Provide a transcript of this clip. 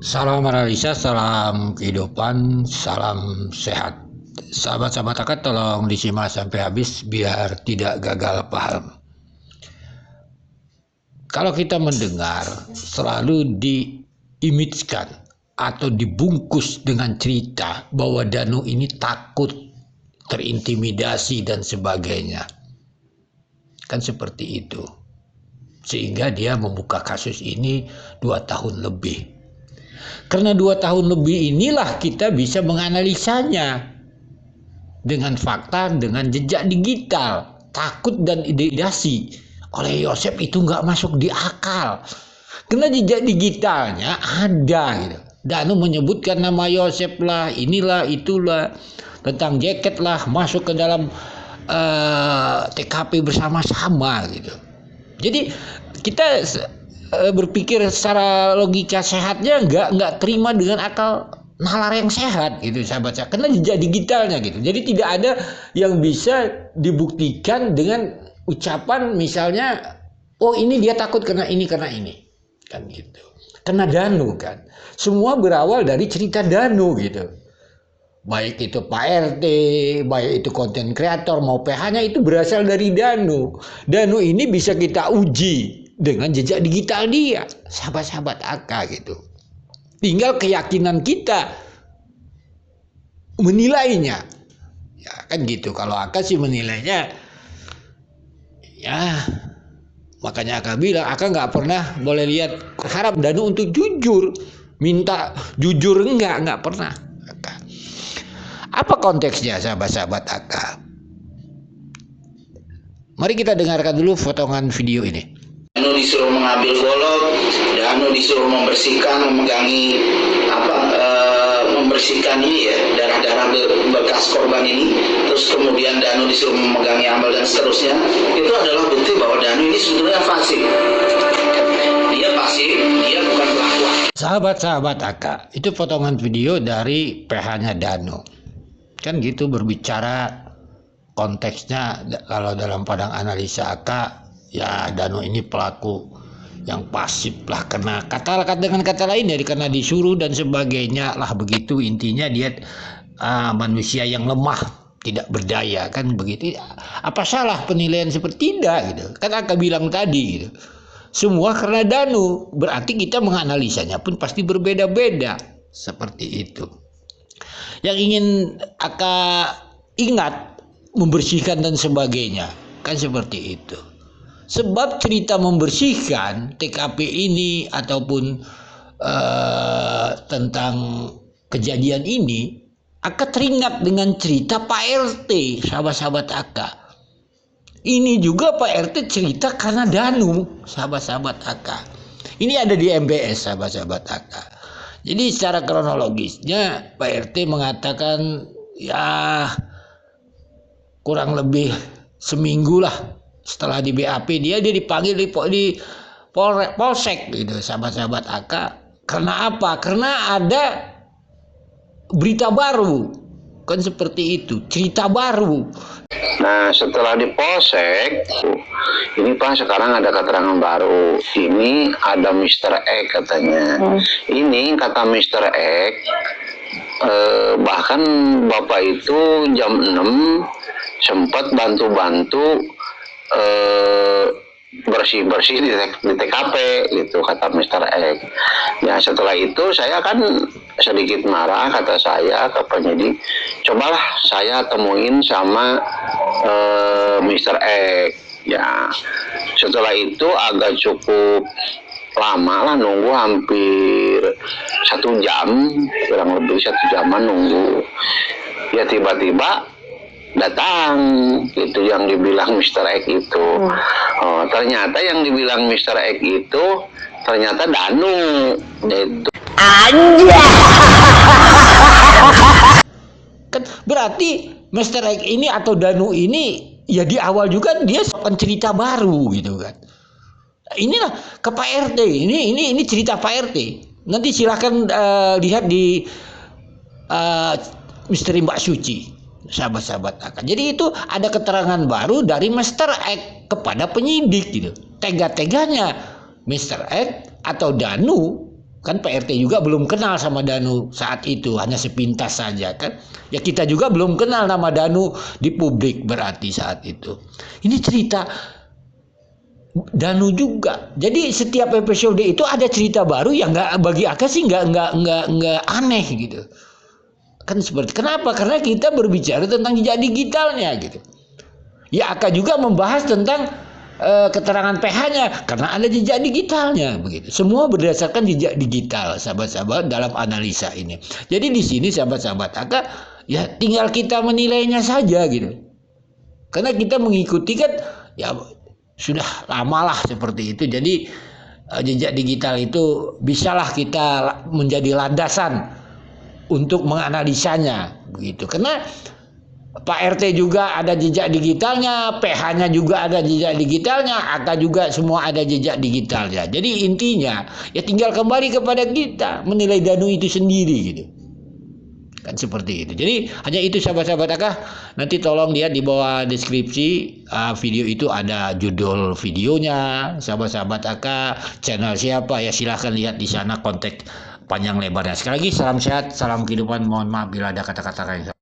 Salam analisa, salam kehidupan, salam sehat. Sahabat-sahabat akad tolong disimak sampai habis biar tidak gagal paham. Kalau kita mendengar selalu diimajinkan atau dibungkus dengan cerita bahwa Danu ini takut, terintimidasi dan sebagainya. Kan seperti itu. Sehingga dia membuka kasus ini 2 tahun lebih. Karena 2 tahun lebih inilah kita bisa menganalisanya dengan fakta, dengan jejak digital. Takut dan ideasi oleh Yosef itu nggak masuk di akal. Karena jejak digitalnya ada gitu. Danu menyebutkan nama Yosef lah, inilah, itulah, tentang jaket lah, masuk ke dalam TKP bersama-sama gitu. Jadi kita berpikir secara logika sehatnya nggak terima dengan akal nalar yang sehat gitu sahabat saya, karena jejak digitalnya gitu. Jadi tidak ada yang bisa dibuktikan dengan ucapan misalnya, oh ini dia takut karena ini kan gitu. Karena Danu kan semua berawal dari cerita Danu gitu, baik itu Pak RT, baik itu konten kreator mau PH-nya itu berasal dari Danu. Danu ini bisa kita uji dengan jejak digital dia, sahabat-sahabat AK gitu. Tinggal keyakinan kita menilainya. Ya kan gitu. Kalau AK sih menilainya, ya makanya AK bilang AK nggak pernah boleh lihat harap Danu untuk jujur, minta jujur nggak pernah. Apa konteksnya sahabat-sahabat AK? Mari kita dengarkan dulu potongan video ini. Danu disuruh mengambil golok, Danu disuruh membersihkan, memegangi membersihkan ini ya, darah-darah bekas korban ini. Terus kemudian Danu disuruh memegangi amal dan seterusnya. Itu adalah bukti bahwa Danu ini sebetulnya fasik. Dia fasik, dia bukan pelaku. Sahabat-sahabat AK, itu potongan video dari PH-nya Danu. Kan gitu berbicara konteksnya. Kalau dalam padang analisa AK, ya Danu ini pelaku yang pasif lah, karena dengan kata lain dari karena disuruh dan sebagainya lah, begitu intinya dia manusia yang lemah, tidak berdaya kan begitu. Apa salah penilaian seperti tidak gitu kan AK bilang tadi gitu. Semua karena Danu, berarti kita menganalisanya pun pasti berbeda-beda seperti itu. Yang ingin AK ingat, membersihkan dan sebagainya kan seperti itu. Sebab cerita membersihkan TKP ini ataupun tentang kejadian ini, AK teringat dengan cerita Pak RT, sahabat-sahabat AK. Ini juga Pak RT cerita karena Danu, sahabat-sahabat AK. Ini ada di MBS, sahabat-sahabat AK. Jadi secara kronologisnya Pak RT mengatakan ya kurang lebih seminggu lah setelah di BAP dia dipanggil di Polsek gitu, sahabat-sahabat AK. Karena apa? Karena ada berita baru, kan seperti itu, cerita baru. Nah, setelah di Polsek, ini Pak sekarang ada keterangan baru. Ini ada Mr. X katanya. Ini kata Mr. X, bahkan Bapak itu jam 6 sempat bantu-bantu bersih-bersih di TKP gitu, kata Mr. X. Ya setelah itu saya kan sedikit marah, kata saya ke penyidik, cobalah saya temuin sama Mr. X. Ya setelah itu agak cukup lama lah nunggu, hampir 1 jam, kurang lebih 1 jaman nunggu. Ya tiba-tiba datang itu yang dibilang Mr. X itu. Oh, ternyata yang dibilang Mr. X itu ternyata Danu itu. Aja. Kan berarti Mr. X ini atau Danu ini ya di awal juga dia cerita baru gitu kan. Inilah ke Pak RT, ini cerita Pak RT. Nanti silahkan lihat di Misteri Mbak Suci, sahabat-sahabat akan. Jadi itu ada keterangan baru dari Mr. X kepada penyidik gitu. Tega-teganya Mr. X atau Danu Kan Pak RT juga belum kenal sama Danu saat itu, hanya sepintas saja kan. Ya kita juga belum kenal nama Danu di publik berarti saat itu. Ini cerita Danu juga. Jadi setiap episode itu ada cerita baru yang nggak, bagi Aka sih nggak aneh gitu. Kan seperti kenapa? Karena kita berbicara tentang jejak digitalnya gitu. Ya Aka juga membahas tentang keterangan PH-nya karena ada jejak digitalnya begitu. Semua berdasarkan jejak digital, sahabat-sahabat, dalam analisa ini. Jadi di sini sahabat-sahabat Aka ya tinggal kita menilainya saja gitu. Karena kita mengikuti kan ya sudah lamalah seperti itu. Jadi jejak digital itu bisalah kita menjadi landasan untuk menganalisanya begitu. Karena Pak RT juga ada jejak digitalnya, PH-nya juga ada jejak digitalnya, AK juga semua ada jejak digitalnya. Jadi intinya ya tinggal kembali kepada kita menilai Danu itu sendiri gitu. Kan seperti itu. Jadi hanya itu sahabat-sahabat AK. Nanti tolong lihat di bawah deskripsi video itu ada judul videonya, sahabat-sahabat AK, channel siapa ya silahkan lihat di sana konteks panjang lebarnya. Sekali lagi salam sehat, salam kehidupan. Mohon maaf bila ada kata-kata yang